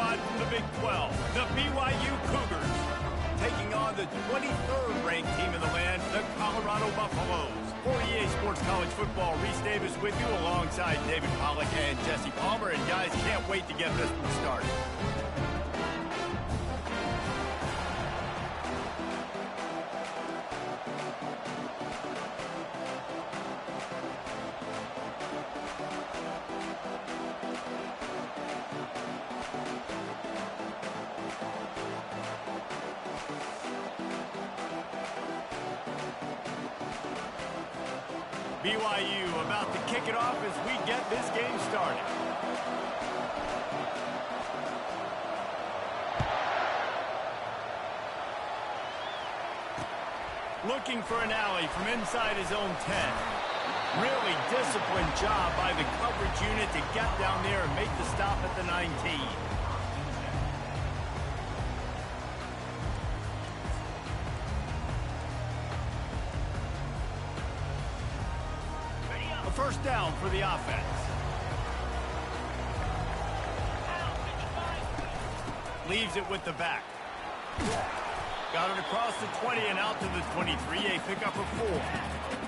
squad from the Big 12, the BYU Cougars, taking on the 23rd ranked team in the land, the Colorado Buffaloes. For EA Sports College Football, Reese Davis with you alongside David Pollack and Jesse Palmer. And guys, can't wait to get this one started. BYU about to kick it off as we get this game started. Looking for an alley from inside his own 10. Really disciplined job by the coverage unit to get down there and make the stop at the 19. First down for the offense. Leaves it with the back. Got it across the 20 and out to the 23, a pickup of 4.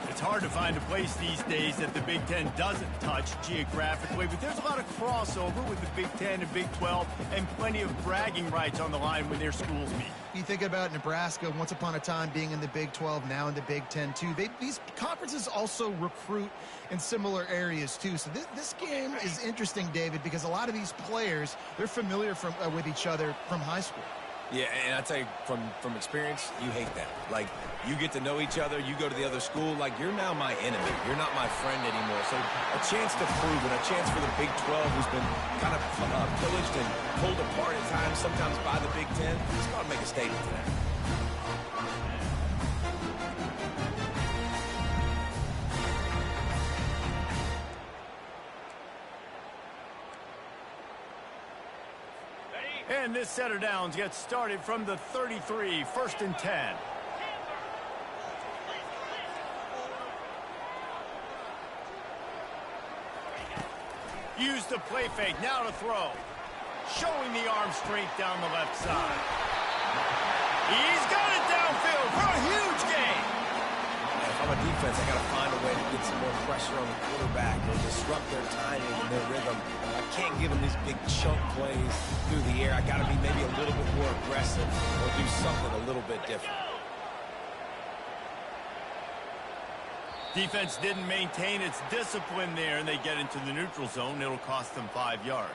It's hard to find a place these days that the Big Ten doesn't touch geographically, but there's a lot of crossover with the Big Ten and Big 12 and plenty of bragging rights on the line when their schools meet. You think about Nebraska once upon a time being in the Big 12, now in the Big 10 too. These conferences also recruit in similar areas too. So this game is interesting, David, because a lot of these players, they're familiar with each other from high school. Yeah, and I tell you, from experience, you hate that. Like, you get to know each other, you go to the other school, like, you're now my enemy. You're not my friend anymore. So a chance to prove and a chance for the Big 12, who's been kind of pillaged and pulled apart at times, sometimes by the Big 10, it's got to make a statement to that. And this set of downs gets started from the 33, 1st and 10. Use the play fake, now to throw. Showing the arm strength down the left side. He's got it downfield for a huge gain. If I'm a defense, I got to find a way to get some more pressure on the quarterback or disrupt their timing and their rhythm. I can't give them these big chunk plays through the air. I got to be maybe a little bit more aggressive or do something a little bit different. Defense didn't maintain its discipline there, and they get into the neutral zone. It'll cost them 5 yards.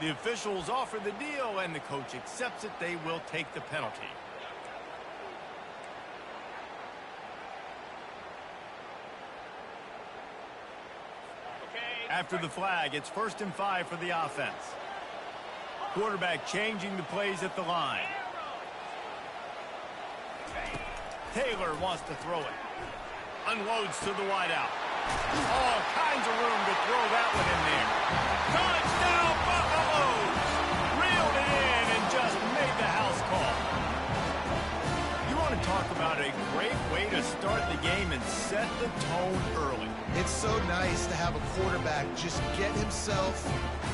The officials offer the deal, and the coach accepts it. They will take the penalty. After the flag, it's 1st and 5 for the offense. Quarterback changing the plays at the line. Taylor wants to throw it. Unloads to the wideout. All kinds of room to throw that one in there. Touchdown, Buffaloes! Reeled it in and just made the house call. You want to talk about a great way to start the game and set the tone early. It's so nice to have a quarterback just get himself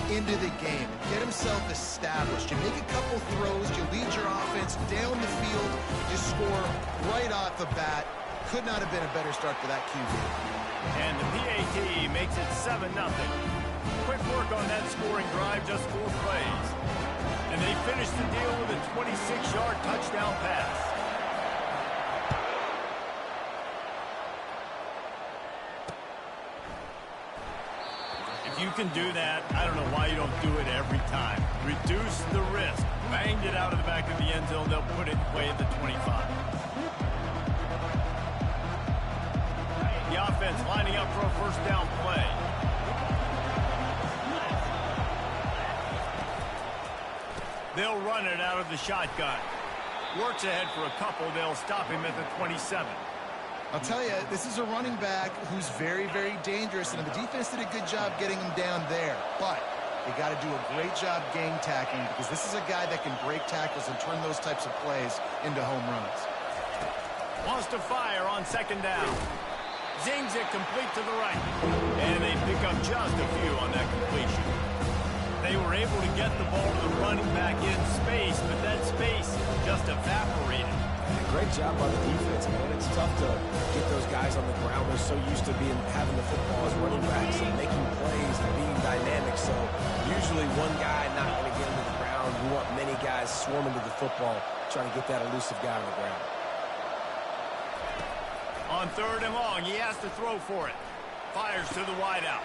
into the game, get himself established. You make a couple throws, you lead your offense down the field, you score right off the bat. Could not have been a better start for that QB. And the PAT makes it 7-0. Quick work on that scoring drive, just 4 plays. And they finish the deal with a 26-yard touchdown pass. If you can do that, I don't know why you don't do it every time. Reduce the risk. Banged it out of the back of the end zone. They'll put it away at the 25. The offense lining up for a first down play. They'll run it out of the shotgun. Works ahead for a couple. They'll stop him at the 27. I'll tell you, this is a running back who's very, very dangerous, and the defense did a good job getting him down there. But they got to do a great job game tackling because this is a guy that can break tackles and turn those types of plays into home runs. Wants to fire on 2nd down. Zings it complete to the right. And they pick up just a few on that completion. They were able to get the ball to the running back in space, but that space just evaporated. Great job by the defense, man. It's tough to get those guys on the ground. They're so used to having the football as running backs and making plays and being dynamic. So usually one guy not going to get into the ground. We want many guys swarming to the football, trying to get that elusive guy on the ground. On 3rd and long, he has to throw for it. Fires to the wideout.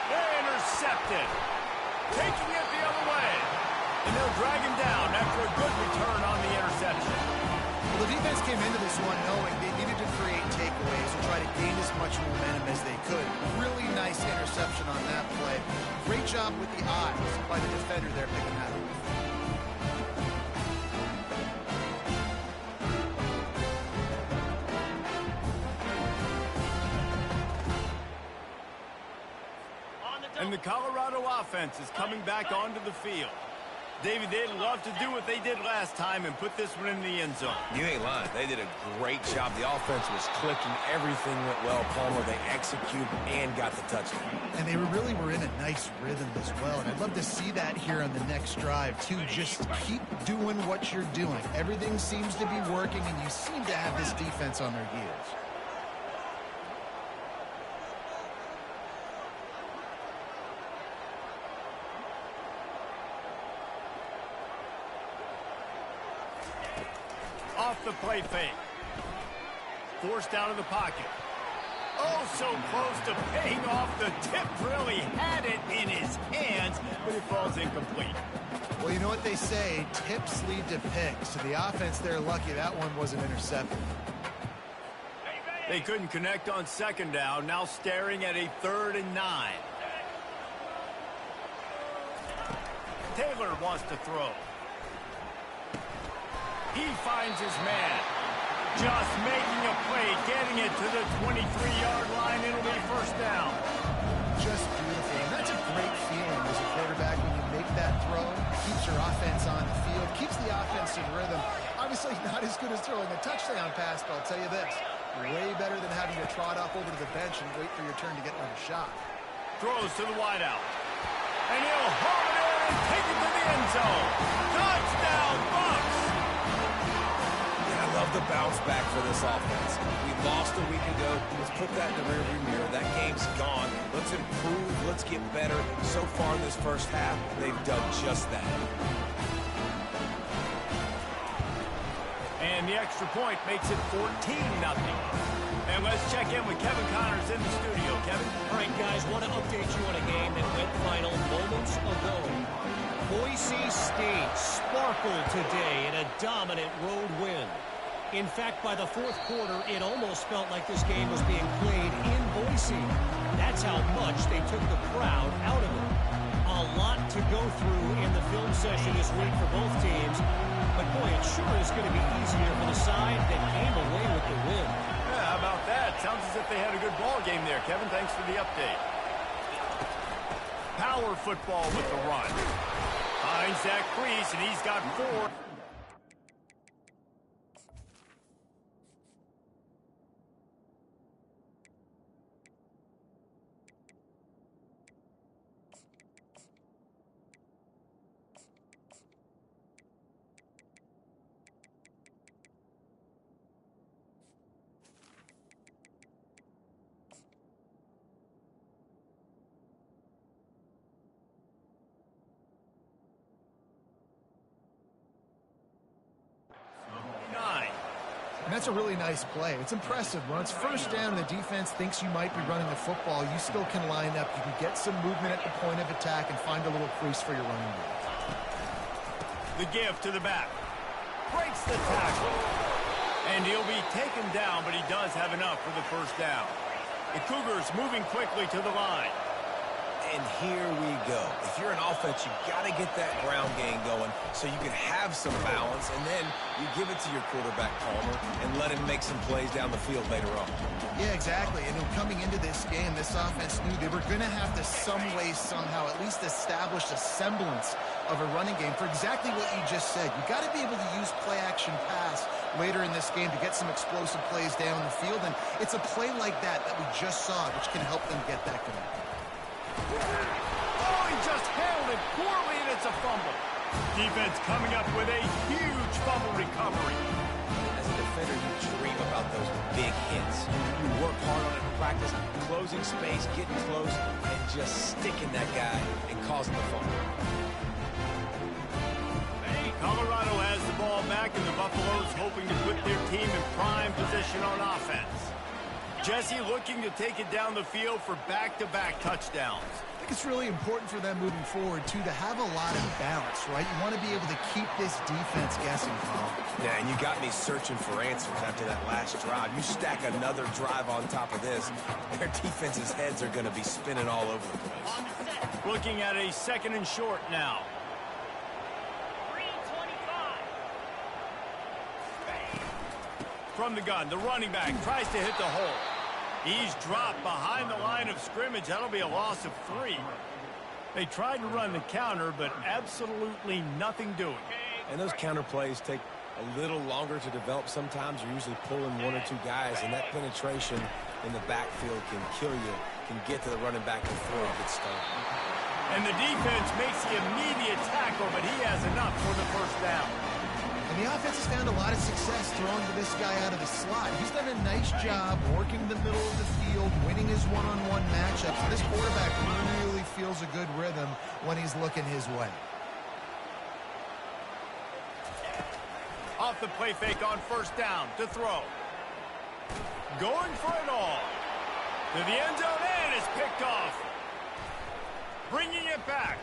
Intercepted. Taking it the other way. And they'll drag him down after a good return on the interception. Well, the defense came into this one knowing they needed to create takeaways and try to gain as much momentum as they could. Really nice interception on that play. Great job with the eyes by the defender there picking that up. And the Colorado offense is coming back onto the field. David, they'd love to do what they did last time and put this one in the end zone. You ain't lying. They did a great job. The offense was clicking. Everything went well, Palmer. They executed and got the touchdown. And they really were in a nice rhythm as well. And I'd love to see that here on the next drive, too. Just keep doing what you're doing. Everything seems to be working, and you seem to have this defense on their heels. Off the play fake. Forced out of the pocket. Oh, so close to paying off. The tip really had it in his hands, but it falls incomplete. Well, you know what they say, tips lead to picks. So the offense, they're lucky that one wasn't intercepted. They couldn't connect on 2nd down, now staring at a 3rd and 9. Taylor wants to throw. He finds his man. Just making a play, getting it to the 23-yard line. It'll be 1st down. Just beautiful. And that's a great feeling as a quarterback when you make that throw. Keeps your offense on the field, keeps the offense in rhythm. Obviously not as good as throwing a touchdown pass, but I'll tell you this. Way better than having to trot up over to the bench and wait for your turn to get another shot. Throws to the wideout. And he'll haul it in and take it to the end zone. Touchdown, Bucks! I love the bounce back for this offense. We lost a week ago. Let's put that in the rearview mirror. That game's gone. Let's improve. Let's get better. So far in this first half, they've done just that. And the extra point makes it 14-0. And let's check in with Kevin Connors in the studio. Kevin? All right, guys, want to update you on a game that went final moments ago. Boise State sparkled today in a dominant road win. In fact, by the 4th quarter, it almost felt like this game was being played in Boise. That's how much they took the crowd out of it. A lot to go through in the film session this week for both teams. But, boy, it sure is going to be easier for the side that came away with the win. Yeah, how about that? Sounds as if they had a good ball game there, Kevin. Thanks for the update. Power football with the run. Finds that crease, and he's got 4. And that's a really nice play. It's impressive. When it's 1st down and the defense thinks you might be running the football, you still can line up. You can get some movement at the point of attack and find a little crease for your running game. The give to the back. Breaks the tackle. And he'll be taken down, but he does have enough for the 1st down. The Cougars moving quickly to the line. And here we go. If you're an offense, you got to get that ground game going so you can have some balance, and then you give it to your quarterback, Palmer, and let him make some plays down the field later on. Yeah, exactly. And coming into this game, this offense knew they were going to have to some way, somehow, at least establish a semblance of a running game for exactly what you just said. You got to be able to use play-action pass later in this game to get some explosive plays down the field, and it's a play like that that we just saw, which can help them get that going. Oh, he just handled it poorly, and it's a fumble. Defense coming up with a huge fumble recovery. As a defender, you dream about those big hits. You work hard on it in practice, closing space, getting close, and just sticking that guy and causing the fumble. Colorado has the ball back, and the Buffaloes hoping to put their team in prime position on offense. Jesse looking to take it down the field for back-to-back touchdowns. I think it's really important for them moving forward, too, to have a lot of balance, right? You want to be able to keep this defense guessing, Carl. Yeah, and you got me searching for answers after that last drive. You stack another drive on top of this, their defense's heads are going to be spinning all over the place. Looking at a 2nd and short now. From the gun, the running back tries to hit the hole. He's dropped behind the line of scrimmage. That'll be a loss of 3. They tried to run the counter, but absolutely nothing doing. And those counter plays take a little longer to develop sometimes. You're usually pulling 1 or 2 guys, and that penetration in the backfield can kill you, can get to the running back before it gets started. And the defense makes the immediate tackle, but he has enough for the first down. And the offense has found a lot of success throwing to this guy out of the slot. He's done a nice job working the middle of the field, winning his one-on-one matchups. And this quarterback really feels a good rhythm when he's looking his way. Off the play fake on first down to throw. Going for it all. To the end zone, and it's picked off. Bringing it back.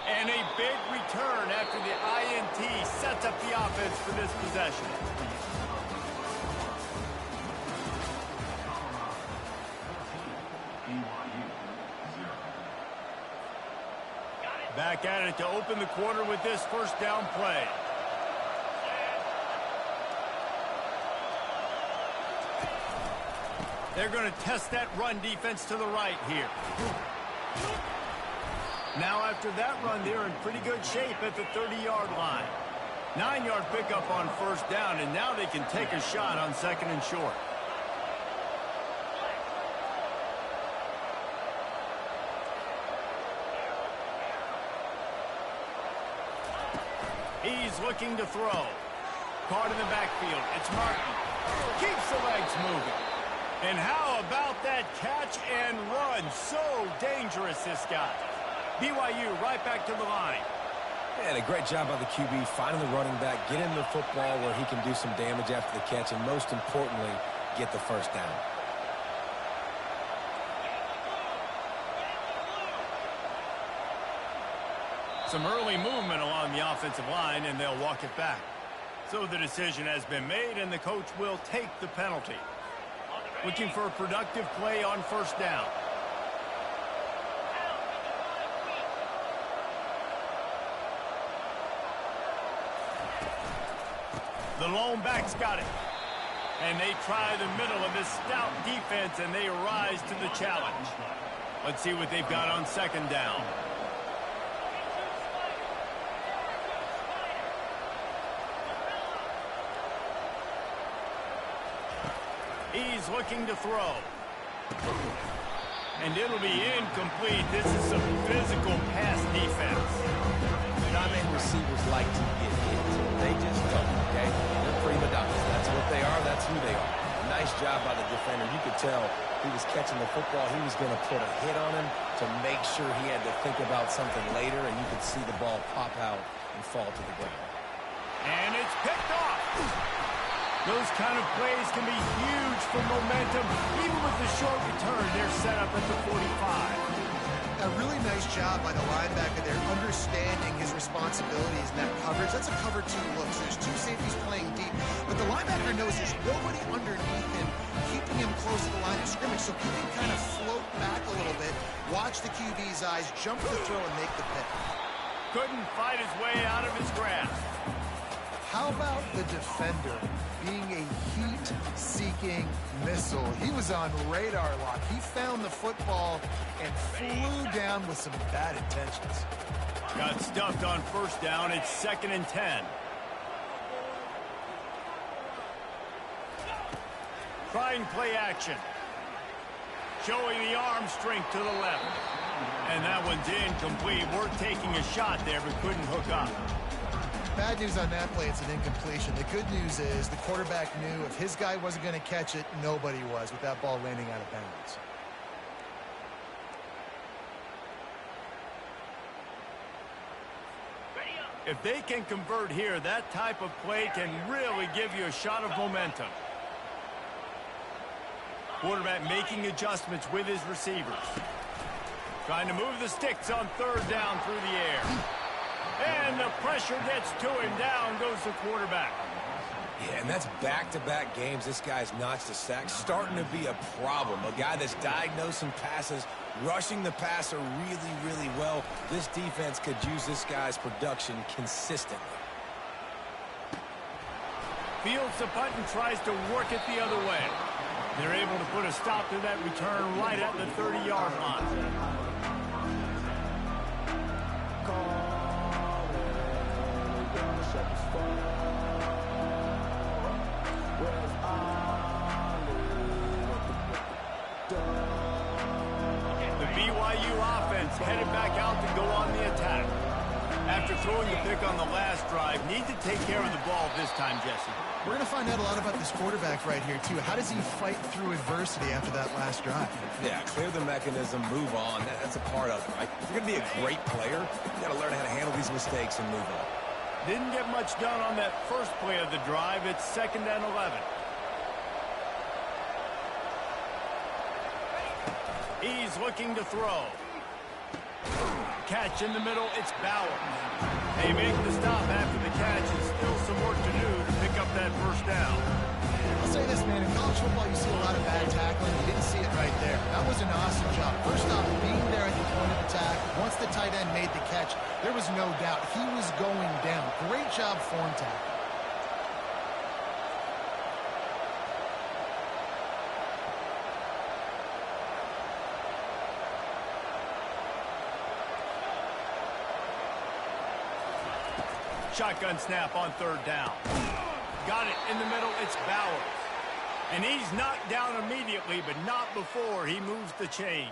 And a big return after the INT sets up the offense for this possession. Back at it to open the quarter with this first down play. They're going to test that run defense to the right here. Now after that run, they're in pretty good shape at the 30-yard line. 9-yard pickup on first down, and now they can take a shot on 2nd and short. He's looking to throw. Caught in the backfield. It's Martin. Keeps the legs moving. And how about that catch and run? So dangerous, this guy. BYU right back to the line. And a great job by the QB finding the running back, get him the football where he can do some damage after the catch, and most importantly, get the first down. Some early movement along the offensive line, and they'll walk it back. So the decision has been made, and the coach will take the penalty. Looking for a productive play on first down. The lone back's got it. And they try the middle of this stout defense, and they rise to the challenge. Let's see what they've got on 2nd down. He's looking to throw. And it'll be incomplete. This is some physical pass defense. Diamond receivers like to get hit. They just don't, okay? They're prima donnas. That's what they are. That's who they are. Nice job by the defender. You could tell he was catching the football. He was going to put a hit on him to make sure he had to think about something later, and you could see the ball pop out and fall to the ground. And it's picked off. Those kind of plays can be huge for momentum. Even with the short return, they're set up at the 45. A really nice job by the linebacker there, understanding his responsibilities in that coverage. That's a cover 2 look, so there's 2 safeties playing deep. But the linebacker knows there's nobody underneath him, keeping him close to the line of scrimmage, so he can kind of float back a little bit, watch the QB's eyes, jump to the throw, and make the pick. Couldn't fight his way out of his grasp. How about the defender being a heat-seeking missile? He was on radar lock. He found the football and flew down with some bad intentions. Got stuffed on first down. It's 2nd and 10. Try and play action. Showing the arm strength to the left. And that one's incomplete. Worth taking a shot there, but couldn't hook up. Bad news on that play, it's an incompletion. The good news is the quarterback knew if his guy wasn't going to catch it, nobody was with that ball landing out of bounds. If they can convert here, that type of play can really give you a shot of momentum. Quarterback making adjustments with his receivers. Trying to move the sticks on third down through the air. And the pressure gets to him. Down goes the quarterback. Yeah, and that's back-to-back games. This guy's notched a sack. Starting to be a problem. A guy that's diagnosing passes, rushing the passer really, really well. This defense could use this guy's production consistently. Fields the punt and tries to work it the other way. They're able to put a stop to that return right at the 30-yard line. The BYU offense headed back out to go on the attack. After throwing the pick on the last drive, need to take care of the ball this time, Jesse. We're going to find out a lot about this quarterback right here, too. How does he fight through adversity after that last drive? Yeah, clear the mechanism, move on. That's a part of it, right? If you're going to be a great player, you got to learn how to handle these mistakes and move on. Didn't get much done on that first play of the drive. It's 2nd and 11. He's looking to throw. Catch in the middle, it's Bauer. They make the stop after the catch, and still some work to do to pick up that first down. I'll say this, man, in college football you see a lot of bad tackling. You didn't see it right there. That was an awesome job. First off, being there at the point of attack, once the tight end made the catch, there was no doubt he was going down. Great job form tackle. Shotgun snap on third down. Got it in the middle, it's Bauer. And he's knocked down immediately, but not before he moves the chains.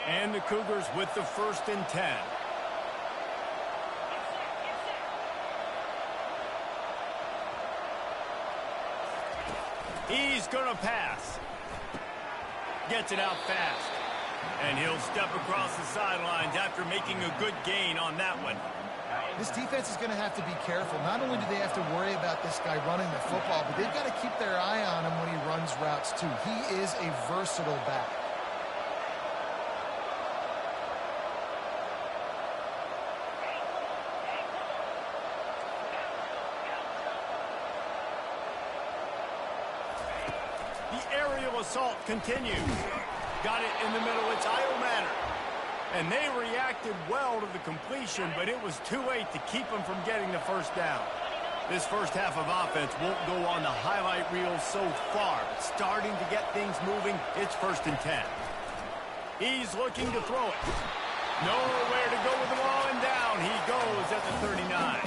And the Cougars with the 1st and 10. He's gonna pass. Gets it out fast. And he'll step across the sidelines after making a good gain on that one. This defense is going to have to be careful. Not only do they have to worry about this guy running the football, but they've got to keep their eye on him when he runs routes too. He is a versatile back. The aerial assault continues. Got it in the middle, it's Iomanner. And they reacted well to the completion, but it was too late to keep them from getting the first down. This first half of offense won't go on the highlight reel so far. It's starting to get things moving. It's 1st and 10. He's looking to throw it. Nowhere to go with the ball, and down he goes at the 39.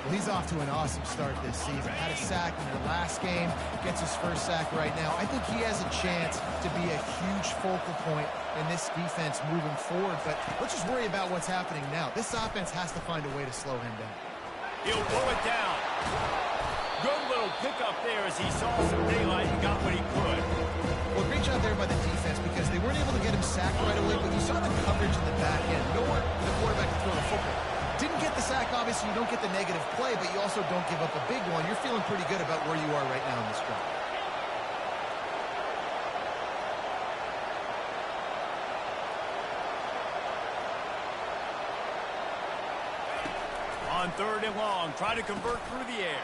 Well, he's off to an awesome start this season. Had a sack in their last game, gets his first sack right now. I think he has a chance to be a huge focal point in this defense moving forward, but let's just worry about what's happening now. This offense has to find a way to slow him down. He'll pull it down. Good little pickup there as he saw some daylight and got what he could. Well, great job there by the defense because they weren't able to get him sacked right away, but you saw the coverage in the back end. Nowhere for the quarterback to throw the football. Didn't get the sack, obviously you don't get the negative play, but you also don't give up a big one. You're feeling pretty good about where you are right now in this drive. On 3rd and long, try to convert through the air.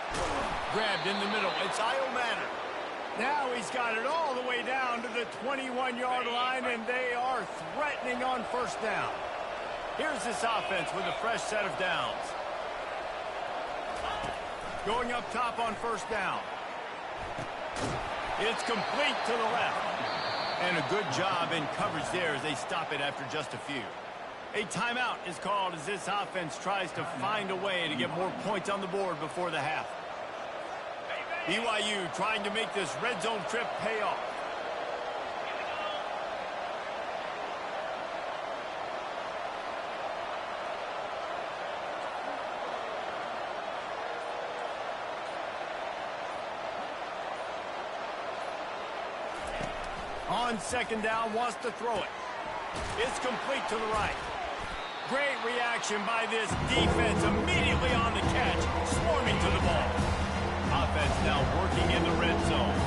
Grabbed in the middle, it's Iomanner. Now he's got it all the way down to the 21-yard line, and they are threatening on first down. Here's this offense with a fresh set of downs. Going up top on first down. It's complete to the left. And a good job in coverage there as they stop it after just a few. A timeout is called as this offense tries to find a way to get more points on the board before the half. BYU trying to make this red zone trip pay off. On second down, wants to throw it. It's complete to the right. Great reaction by this defense immediately on the catch, swarming to the ball. Offense now working in the red zone.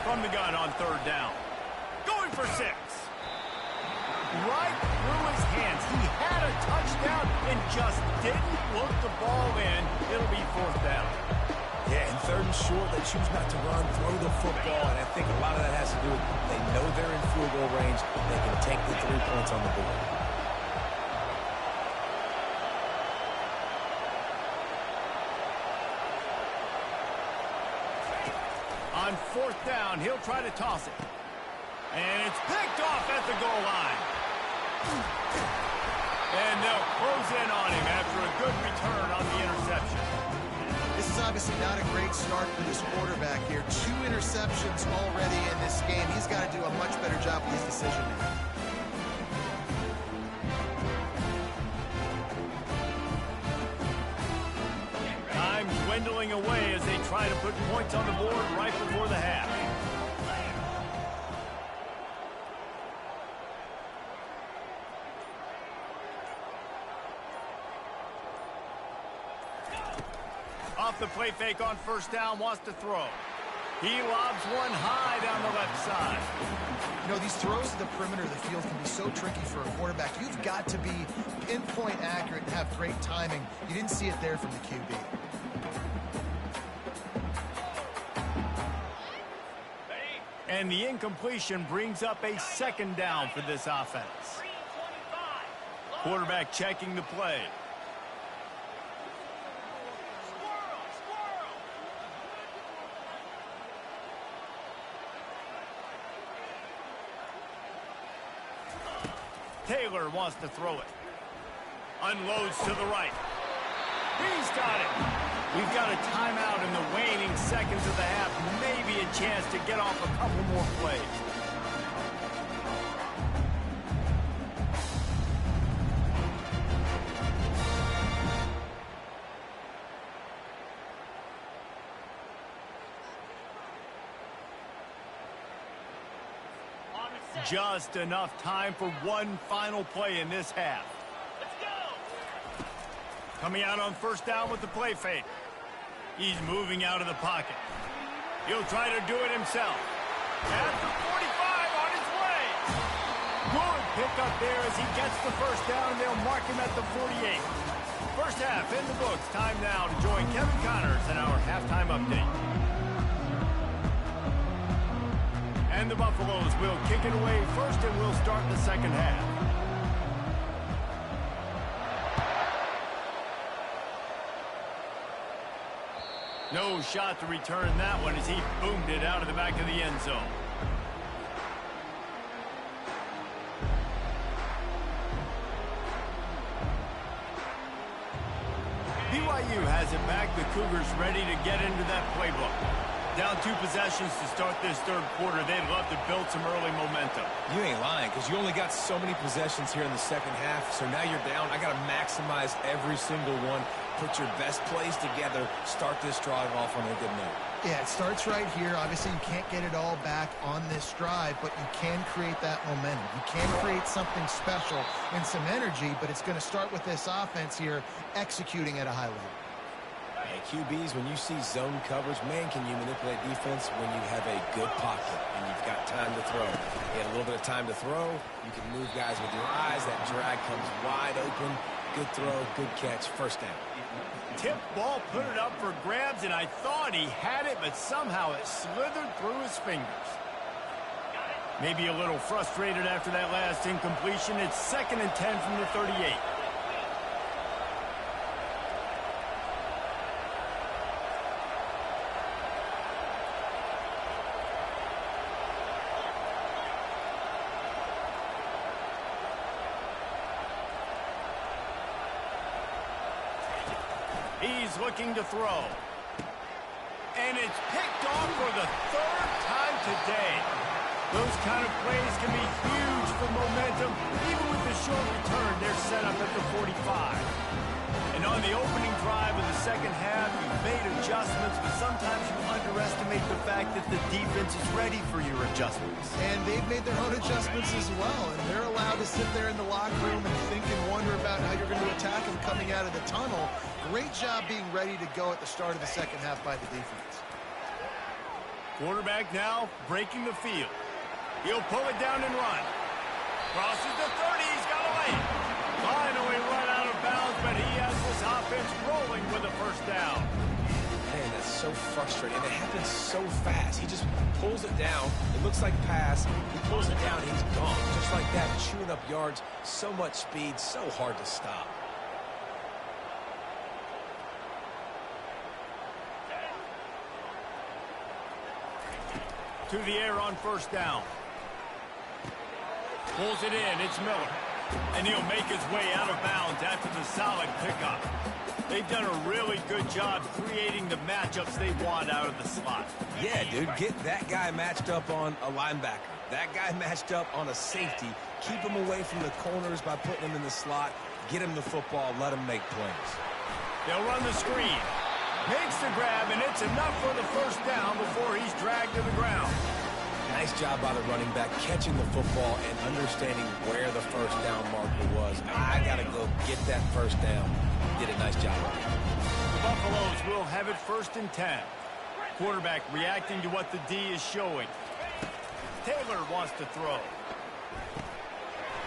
From the gun on third down. Going for 6. Right through his hands. He had a touchdown and just didn't look the ball in. It'll be fourth down. Yeah, and third and short, they choose not to run, throw the football, and I think a lot of that has to do with they know they're in field goal range. They can take the 3 points on the board. On fourth down, he'll try to toss it. And it's picked off at the goal line. And they'll close in on him after a good return on the interception. This is obviously not a great start for this quarterback here. 2 interceptions already in this game. He's got to do a much better job with his decision making. Time's dwindling away as they try to put points on the board right before the half. Off the play fake on first down, wants to throw. He lobs one high down the left side. You know, these throws to the perimeter of the field can be so tricky for a quarterback. You've got to be pinpoint accurate and have great timing. You didn't see it there from the QB. And the incompletion brings up a second down for this offense. Quarterback checking the play. Taylor wants to throw it. Unloads to the right. He's got it. We've got a timeout in the waning seconds of the half. Maybe a chance to get off a couple more plays. Just enough time for one final play in this half. Let's go. Coming out on first down with the play fake. He's moving out of the pocket. He'll try to do it himself. At the 45 on his way. Good pickup there as he gets the first down. They'll mark him at the 48. First half in the books. Time now to join Kevin Connors in our halftime update. And the Buffaloes will kick it away first, and we'll start the second half. No shot to return that one as he boomed it out of the back of the end zone. BYU has it back. The Cougars ready to get into that playbook. Down 2 possessions to start this third quarter. They'd love to build some early momentum. You ain't lying, because you only got so many possessions here in the second half, so now you're down. I got to maximize every single one. Put your best plays together. Start this drive off on a good note. Yeah, it starts right here. Obviously, you can't get it all back on this drive, but you can create that momentum. You can create something special and some energy, but it's going to start with this offense here executing at a high level. Hey, QBs, when you see zone coverage, man, can you manipulate defense when you have a good pocket and you've got time to throw. You have a little bit of time to throw. You can move guys with your eyes. That drag comes wide open. Good throw, good catch, first down. Tip ball, put it up for grabs, and I thought he had it, but somehow it slithered through his fingers. Maybe a little frustrated after that last incompletion. It's 2nd and 10 from the 38. He's looking to throw. And it's picked off for the 3rd time today. Those kind of plays can be huge for momentum. Even with the short return, they're set up at the 45. And on the opening drive of the second half, you've made adjustments, but sometimes you underestimate the fact that the defense is ready for your adjustments. And they've made their own adjustments as well, and they're allowed to sit there in the locker room and think and wonder about how you're going to attack them coming out of the tunnel. Great job being ready to go at the start of the second half by the defense. Quarterback now breaking the field. He'll pull it down and run. Crosses the 30, he's got away. Finally run out of bounds, but he has this offense rolling with a first down. Man, that's so frustrating. And it happens so fast. He just pulls it down. It looks like pass. He pulls it down, he's gone. Just like that, chewing up yards. So much speed, so hard to stop. To the air on first down. Pulls it in, it's Miller. And he'll make his way out of bounds after the solid pickup. They've done a really good job creating the matchups they want out of the slot. Yeah, dude, get that guy matched up on a linebacker. That guy matched up on a safety. Keep him away from the corners by putting him in the slot. Get him the football, let him make plays. They'll run the screen. Makes the grab, and it's enough for the first down before he's dragged to the ground. Nice job by the running back, catching the football and understanding where the first down marker was. I got to go get that first down. Did a nice job. The Buffaloes will have it 1st and 10. Quarterback reacting to what the D is showing. Taylor wants to throw.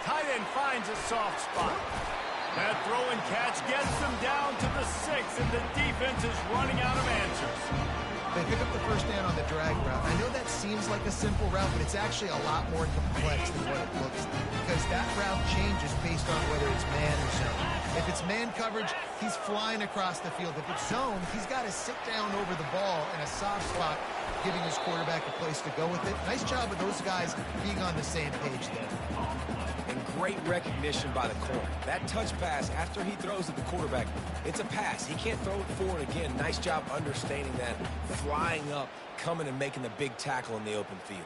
Tight end finds a soft spot. That throw and catch gets them down to the 6, and the defense is running out of answers. They pick up the first down on the drag route. I know that seems like a simple route, but it's actually a lot more complex than what it looks like, because that route changes based on whether it's man or zone. If it's man coverage, he's flying across the field. If it's zone, he's got to sit down over the ball in a soft spot, giving his quarterback a place to go with it. Nice job of those guys being on the same page there. And great recognition by the corner. That touch pass after he throws at the quarterback, it's a pass. He can't throw it forward again. Nice job understanding that, flying up, coming and making the big tackle in the open field.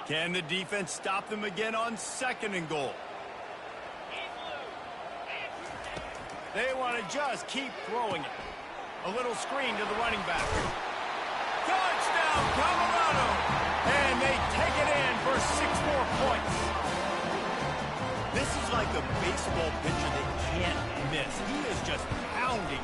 Can the defense stop them again on 2nd and goal? They want to just keep throwing it. A little screen to the running back. Touchdown, Colorado! And they take it in for 6 more points. This is like a baseball pitcher that can't miss. He is just pounding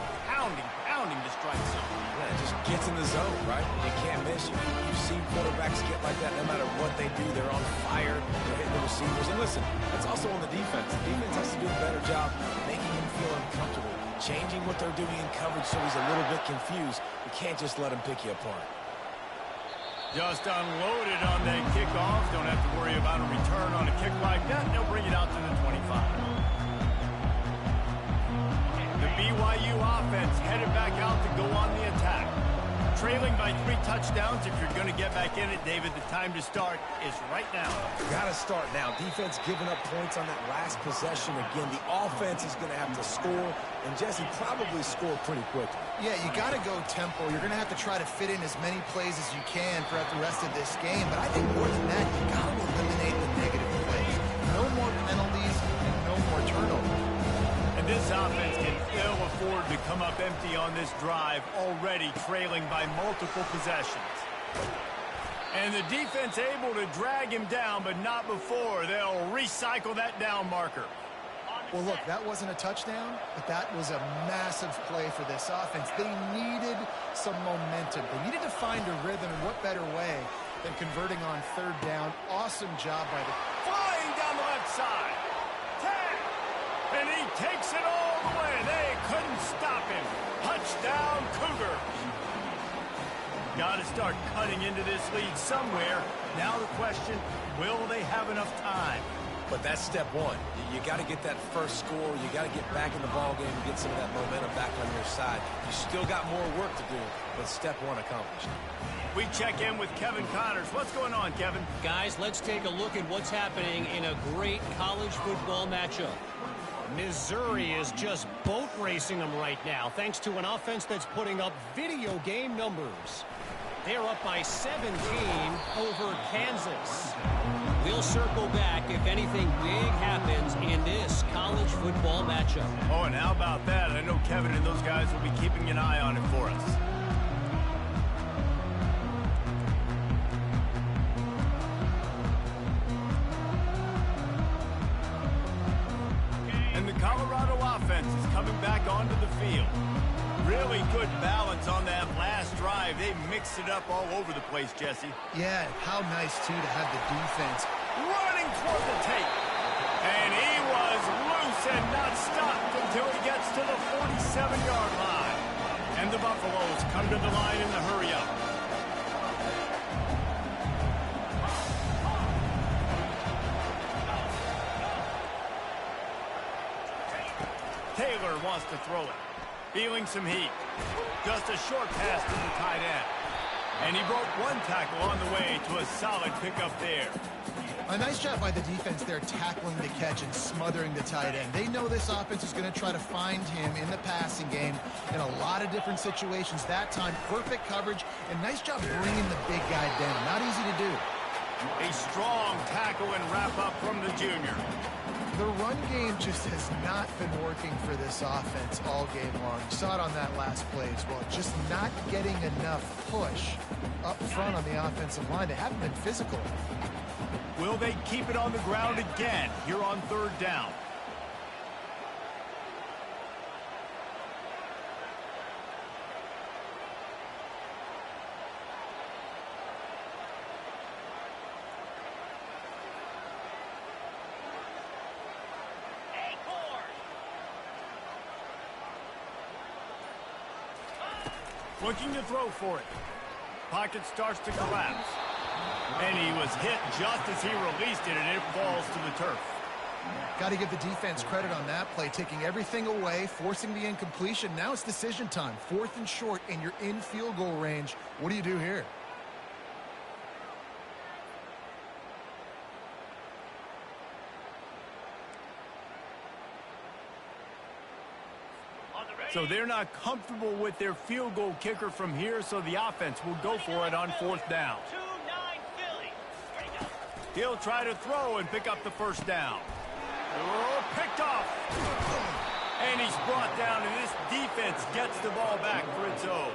the strike zone. Yeah, it just gets in the zone, right? You can't miss. You've seen quarterbacks get like that no matter what they do. They're on fire. They're hitting the receivers. And listen, that's also on the defense. The defense has to do a better job making him feel uncomfortable, changing what they're doing in coverage so he's a little bit confused. You can't just let him pick you apart. Just unloaded on that kickoff. Don't have to worry about a return on a kick like that. They'll bring it out to the 25. The BYU offense headed back out to go on the attack. Trailing by 3 touchdowns. If you're going to get back in it, David, the time to start is right now. Got to start now. Defense giving up points on that last possession. Again, the offense is going to have to score, and Jesse probably score pretty quickly. Yeah, you got to go tempo. You're going to have to try to fit in as many plays as you can throughout the rest of this game. But I think more than that, you got to eliminate the negative plays. No more penalties and no more turnovers. And this offense can ill afford to come up empty on this drive, already trailing by multiple possessions. And the defense able to drag him down, but not before. They'll recycle that down marker. Well, look, that wasn't a touchdown, but that was a massive play for this offense. They needed some momentum. They needed to find a rhythm, and what better way than converting on 3rd down. Awesome job by the... Flying down the left side. And he takes it all the way. They couldn't stop him. Touchdown, Cougar. Got to start cutting into this lead somewhere. Now the question, will they have enough time? But that's step one. You got to get that first score. You got to get back in the ball game and get some of that momentum back on your side. You still got more work to do, but step one accomplished. We check in with Kevin Connors. What's going on, Kevin? Guys, let's take a look at what's happening in a great college football matchup. Missouri is just boat racing them right now, thanks to an offense that's putting up video game numbers. They're up by 17 over Kansas. We'll circle back if anything big happens in this college football matchup. Oh, and how about that? I know Kevin and those guys will be keeping an eye on it for us. And the Colorado offense is coming back onto the field. Really good balance on that last drive. They mixed it up all over the place, Jesse. Yeah, how nice, too, to have the defense Running toward the tape. And he was loose and not stopped until he gets to the 47-yard line. And the Buffaloes come to the line in the hurry-up. Taylor wants to throw it. Feeling some heat. Just a short pass to the tight end. And he broke one tackle on the way to a solid pickup there. A nice job by the defense there, tackling the catch and smothering the tight end. They know this offense is going to try to find him in the passing game in a lot of different situations. That time, perfect coverage, and nice job bringing the big guy down. Not easy to do. A strong tackle and wrap-up from the junior. The run game just has not been working for this offense all game long. You saw it on that last play as well. Just not getting enough push up front on the offensive line. They haven't been physical. Will they keep it on the ground again here on third down? Looking to throw for it. Pocket starts to collapse. And he was hit just as he released it, and it falls to the turf. Got to give the defense credit on that play, taking everything away, forcing the incompletion. Now it's decision time. 4th and short, and you're in field goal range. What do you do here? So they're not comfortable with their field goal kicker from here, so the offense will go for it on 4th down. He'll try to throw and pick up the first down. Oh, picked off. And he's brought down, and this defense gets the ball back for its own.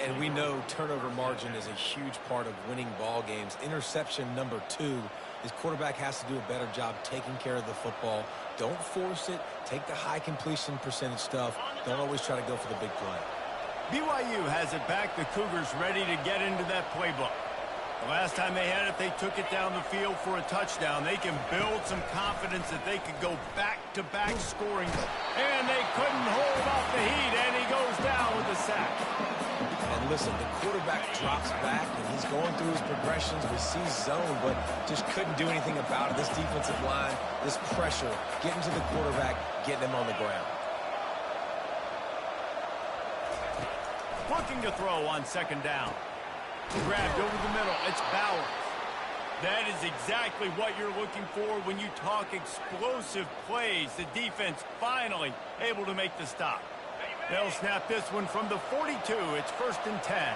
And we know turnover margin is a huge part of winning ball games. Interception number 2. His quarterback has to do a better job taking care of the football. Don't force it. Take the high completion percentage stuff. Don't always try to go for the big play. BYU has it back. The Cougars ready to get into that playbook. The last time they had it, they took it down the field for a touchdown. They can build some confidence that they could go back-to-back scoring. And they couldn't hold off the heat, and he goes down with a sack. And listen, the quarterback drops back, and he's going through his progressions. We see zone, but just couldn't do anything about it. This defensive line, this pressure, getting to the quarterback, getting him on the ground. Looking to throw on 2nd down. Grabbed over the middle. It's Bowers. That is exactly what you're looking for when you talk explosive plays. The defense finally able to make the stop. They'll snap this one from the 42. It's 1st and 10.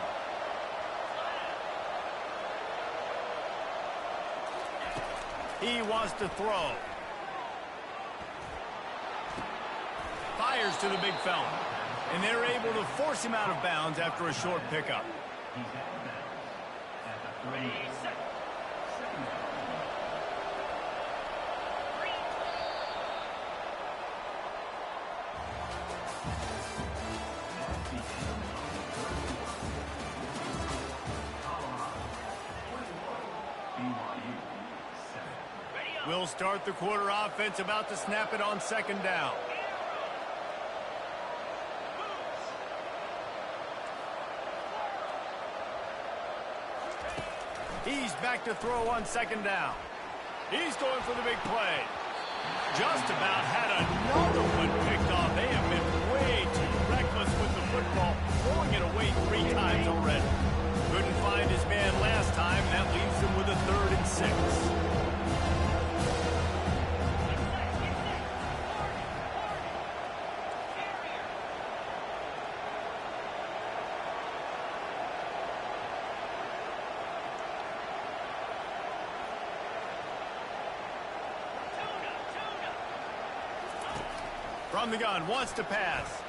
He wants to throw. Fires to the big fella. And they're able to force him out of bounds after a short pickup. We'll start the quarter offense, about to snap it on 2nd down. He's back to throw on 2nd down. He's going for the big play. Just about had another one picked off. They have been way too reckless with the football, throwing it away 3 times already. Couldn't find his man last time. That leaves them with a 3rd and 6. From the gun, wants to pass.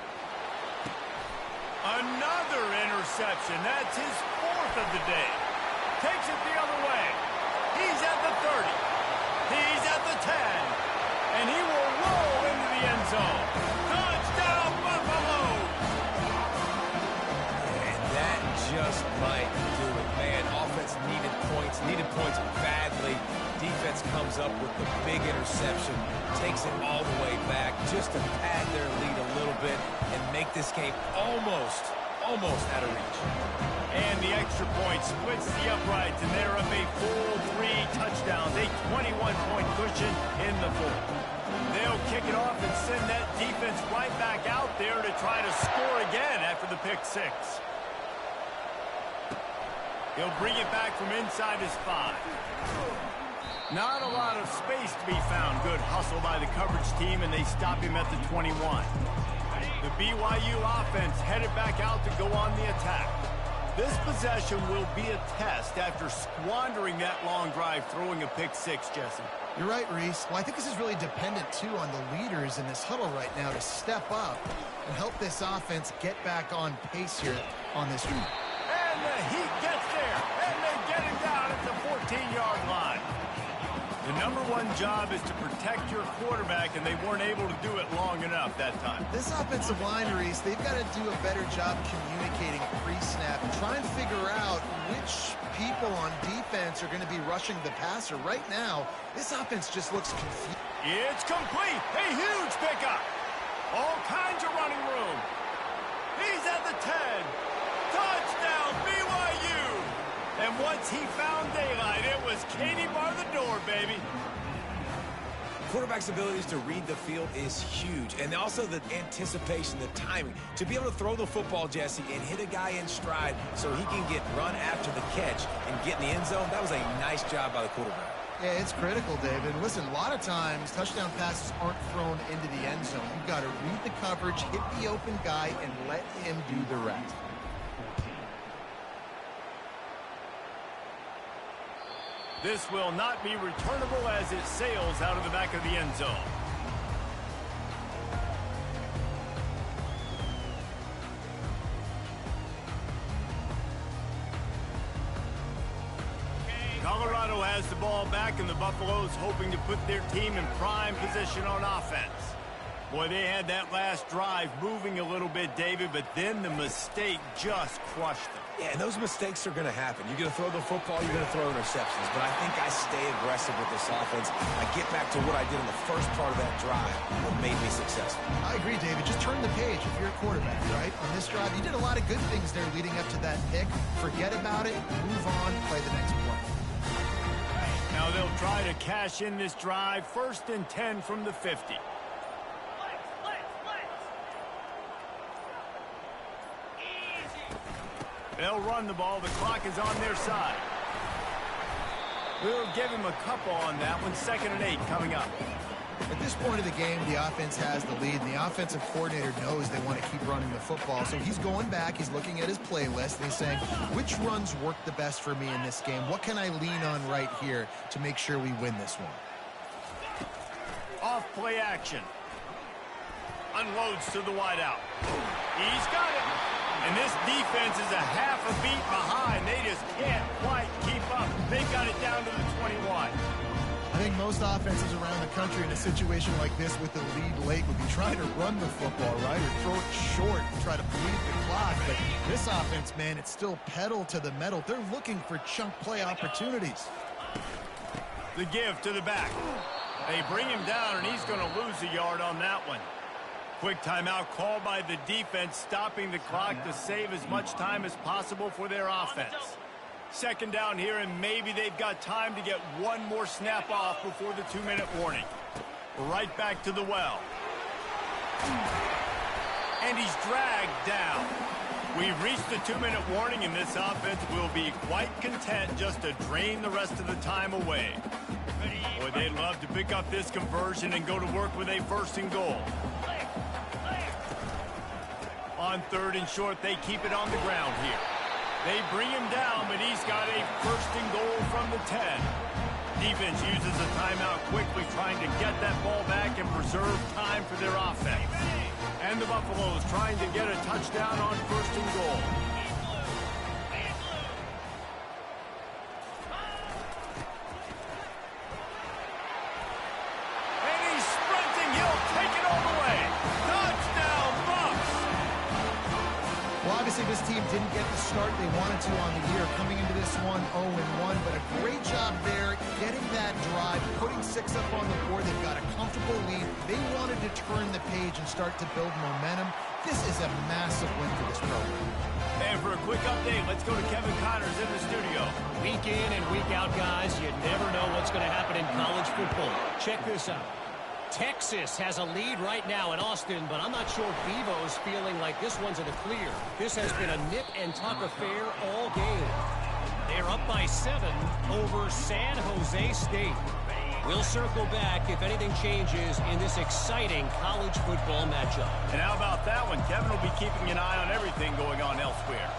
Another interception. That's his 4th of the day. Takes it the other way. He's at the 30. He's at the 10. And he will roll into the end zone. Touchdown, Buffaloes! And that just might do it, man. Offense needed points badly. Defense comes up with the big interception, takes it all the way back just to pad their lead a little bit and make this game almost out of reach. And the extra point splits the uprights, and they're up a full 3 touchdowns, a 21-point cushion in the 4th. They'll kick it off and send that defense right back out there to try to score again after the pick 6. He'll bring it back from inside his 5. Not a lot of space to be found. Good hustle by the coverage team, and they stop him at the 21. The BYU offense headed back out to go on the attack. This possession will be a test after squandering that long drive, throwing a pick 6, Jesse. You're right, Reese. Well, I think this is really dependent, too, on the leaders in this huddle right now to step up and help this offense get back on pace here on this drive. And the Heat gets there, and they get him down at the 14-yard line. The number one job is to protect your quarterback, and they weren't able to do it long enough that time. This offensive line, Reese, they've got to do a better job communicating pre-snap and try and figure out which people on defense are going to be rushing the passer. Right now, this offense just looks confused. It's complete. A huge pickup. All kinds of running room. He's at the 10. Touchdown, BYU. And once he found daylight, it was Katie bar the door, baby. Quarterback's abilities to read the field is huge. And also the anticipation, the timing. To be able to throw the football, Jesse, and hit a guy in stride so he can get run after the catch and get in the end zone, that was a nice job by the quarterback. Yeah, it's critical, David. Listen, a lot of times touchdown passes aren't thrown into the end zone. You've got to read the coverage, hit the open guy, and let him do the rest. This will not be returnable as it sails out of the back of the end zone. Colorado has the ball back, and the Buffaloes hoping to put their team in prime position on offense. Boy, they had that last drive moving a little bit, David, but then the mistake just crushed them. Yeah, and those mistakes are going to happen. You're going to throw the football, you're going to throw interceptions. But I think I stay aggressive with this offense. I get back to what I did in the first part of that drive, what made me successful. I agree, David. Just turn the page if you're a quarterback, right? On this drive, you did a lot of good things there leading up to that pick. Forget about it, move on, play the next play. Now they'll try to cash in this drive. 1st and 10 from the 50. They'll run the ball. The clock is on their side. We'll give him a couple on that one. 2nd and 8 coming up. At this point of the game, the offense has the lead, and the offensive coordinator knows they want to keep running the football. So he's going back, he's looking at his playlist, and he's saying, which runs work the best for me in this game? What can I lean on right here to make sure we win this one? Off play action. Unloads to the wideout. He's got it. And this defense is a half a beat behind. They just can't quite keep up. They've got it down to the 21. I think most offenses around the country in a situation like this with the lead late would be trying to run the football, right? Or throw it short and try to bleed the clock. But this offense, man, it's still pedal to the metal. They're looking for chunk play opportunities. The give to the back. They bring him down, and he's going to lose a yard on that one. Quick timeout called by the defense, stopping the clock to save as much time as possible for their offense. 2nd down here, and maybe they've got time to get one more snap off before the 2-minute warning. Right back to the well. And he's dragged down. We've reached the 2-minute warning, and this offense will be quite content just to drain the rest of the time away. Boy, they'd love to pick up this conversion and go to work with a 1st and goal. On 3rd and short, they keep it on the ground here. They bring him down, but he's got a 1st and goal from the 10. Defense uses a timeout quickly, trying to get that ball back and preserve time for their offense. And the Buffaloes trying to get a touchdown on 1st and goal. And he's sprinting. He'll take it all the way. Touchdown, Bucks! Well, obviously this team didn't get the start they wanted to on the year, coming into this one 0-1, but a great job there getting that drive, putting 6 up on the board. They've got a comfortable lead. They wanted to turn the page and start to build momentum. This is a massive win for this program. And for a quick update, let's go to Kevin Connors in the studio. Week in and week out, guys, you never know what's going to happen in college football. Check this out. Texas has a lead right now in Austin, but I'm not sure Bevo's feeling like this one's in the clear. This has been a nip-and-tuck affair all game. They're up by 7 over San Jose State. We'll circle back if anything changes in this exciting college football matchup. And how about that one? Kevin will be keeping an eye on everything going on elsewhere.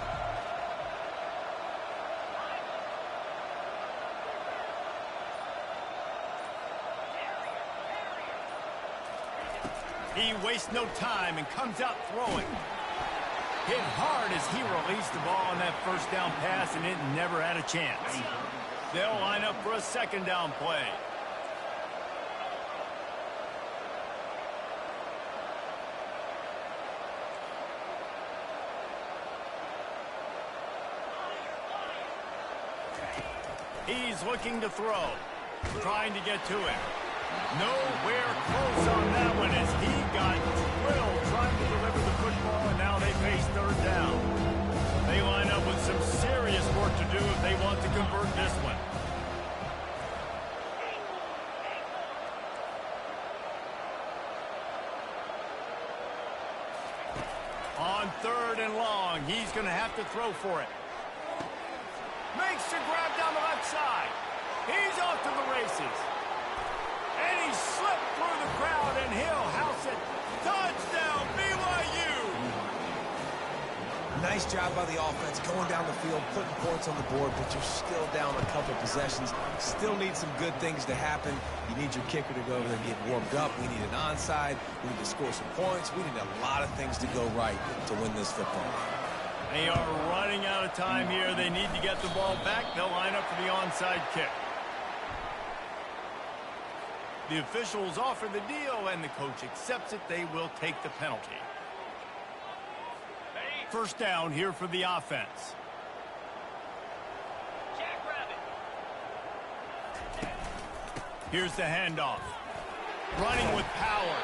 He wastes no time and comes out throwing. Hit hard as he released the ball on that 1st down pass, and it never had a chance. They'll line up for a 2nd down play. He's looking to throw, trying to get to it. Nowhere close on that one as he got drilled trying to deliver the football, and now they face 3rd down. They line up with some serious work to do if they want to convert this one. On 3rd and long, he's going to have to throw for it. Makes the grab down the left side. He's off to the races. And he slipped through the crowd, and he'll house it. Touchdown, BYU! Nice job by the offense, going down the field, putting points on the board, but you're still down a couple possessions. Still need some good things to happen. You need your kicker to go over there and get warmed up. We need an onside. We need to score some points. We need a lot of things to go right to win this football game. They are running out of time here. They need to get the ball back. They'll line up for the onside kick. The officials offer the deal, and the coach accepts it. They will take the penalty. 1st down here for the offense. Here's the handoff. Running with power.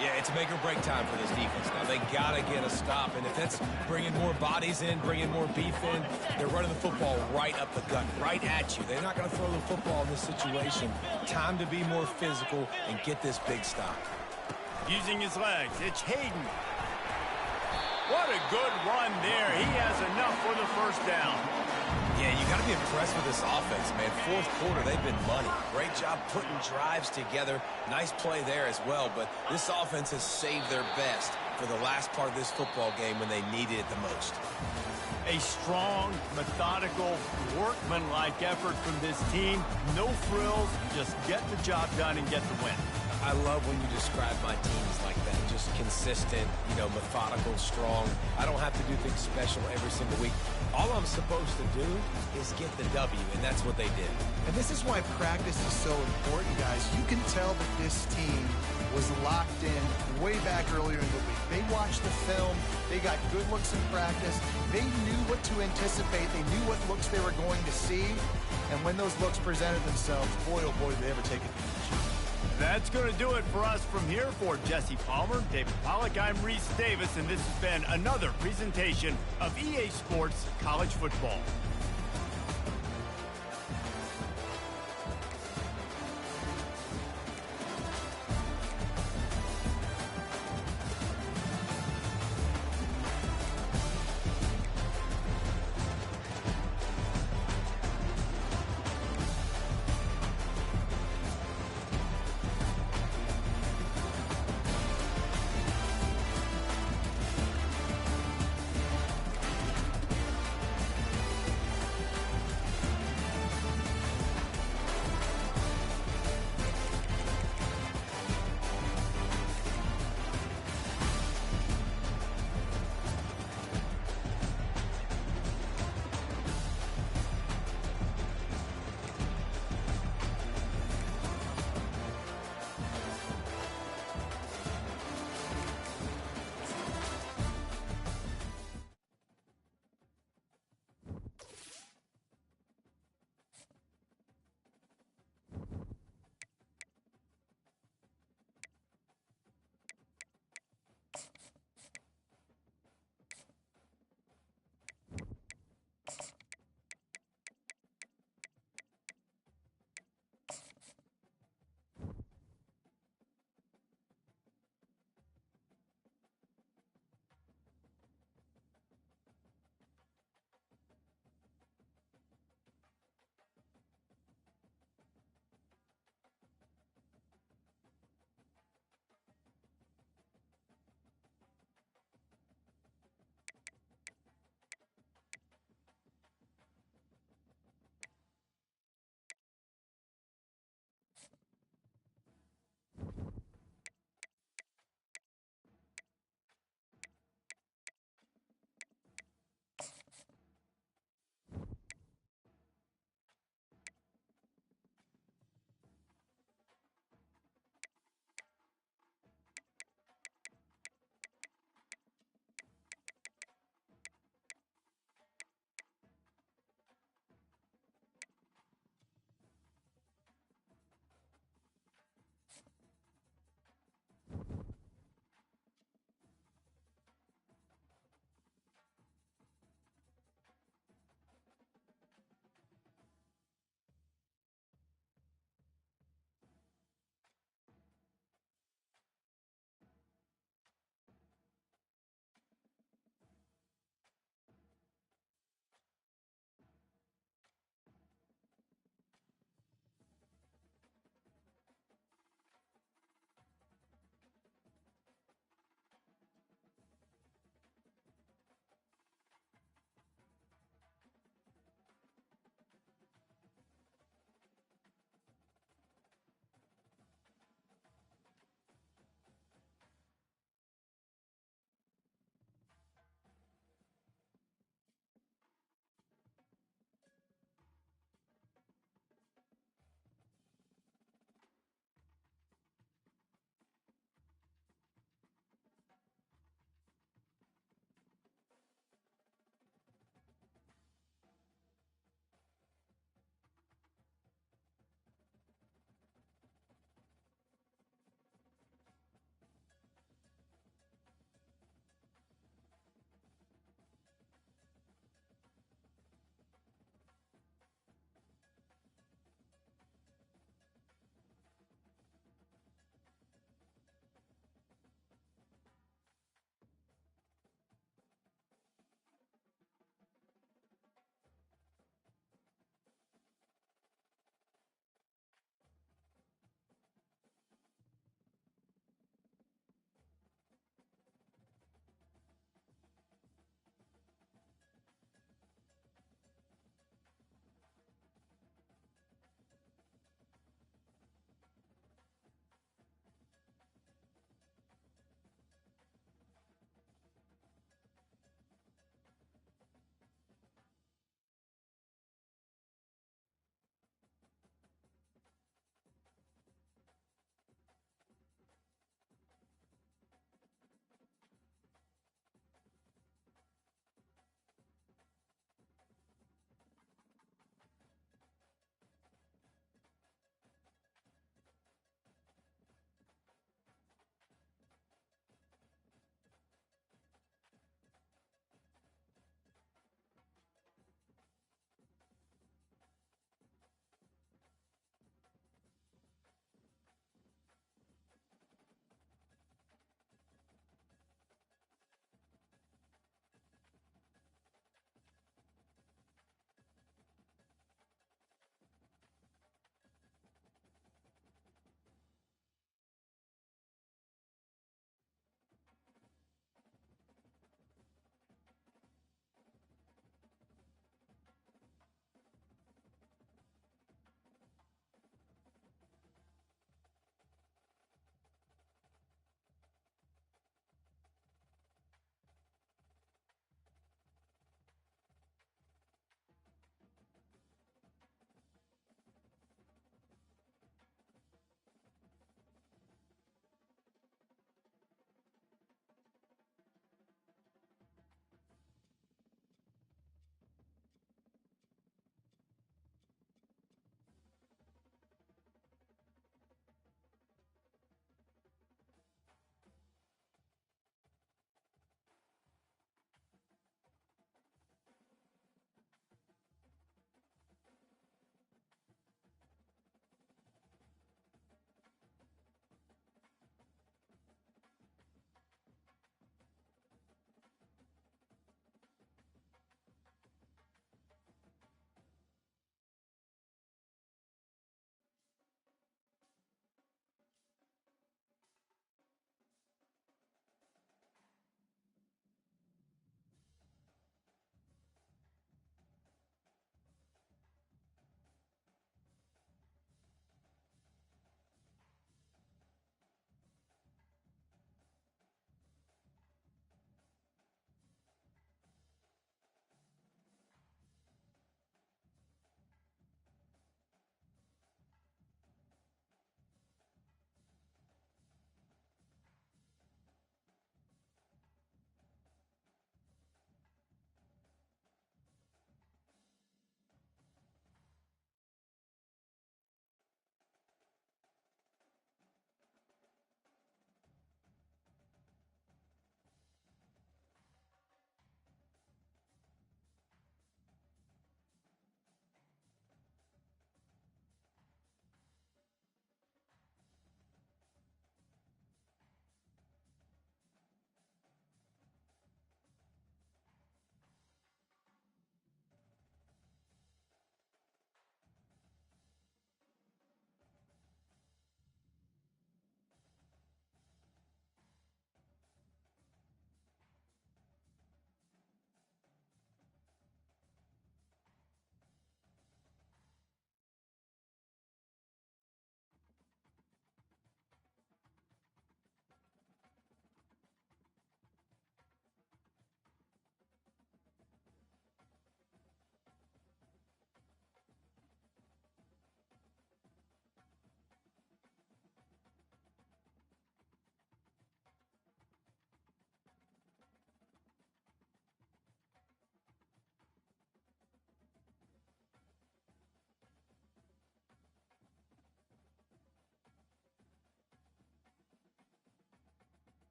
Yeah, it's make or break time for this defense now. They got to get a stop, and if that's bringing more bodies in, bringing more beef in, they're running the football right up the gut, right at you. They're not going to throw the football in this situation. Time to be more physical and get this big stop. Using his legs, it's Hayden. What a good run there. He has enough for the 1st down. Yeah, you got to be impressed with this offense, man. 4th quarter, they've been money. Great job putting drives together. Nice play there as well, but this offense has saved their best for the last part of this football game when they needed it the most. A strong, methodical, workmanlike effort from this team. No frills, just get the job done and get the win. I love when you describe my teams like that. Just consistent, methodical, strong. I don't have to do things special every single week. All I'm supposed to do is get the W, and that's what they did. And this is why practice is so important, guys. You can tell that this team was locked in way back earlier in the week. They watched the film. They got good looks in practice. They knew what to anticipate. They knew what looks they were going to see. And when those looks presented themselves, boy, oh boy, did they ever take advantage. That's going to do it for us from here. For Jesse Palmer, David Pollack, I'm Reese Davis, and this has been another presentation of EA Sports College Football.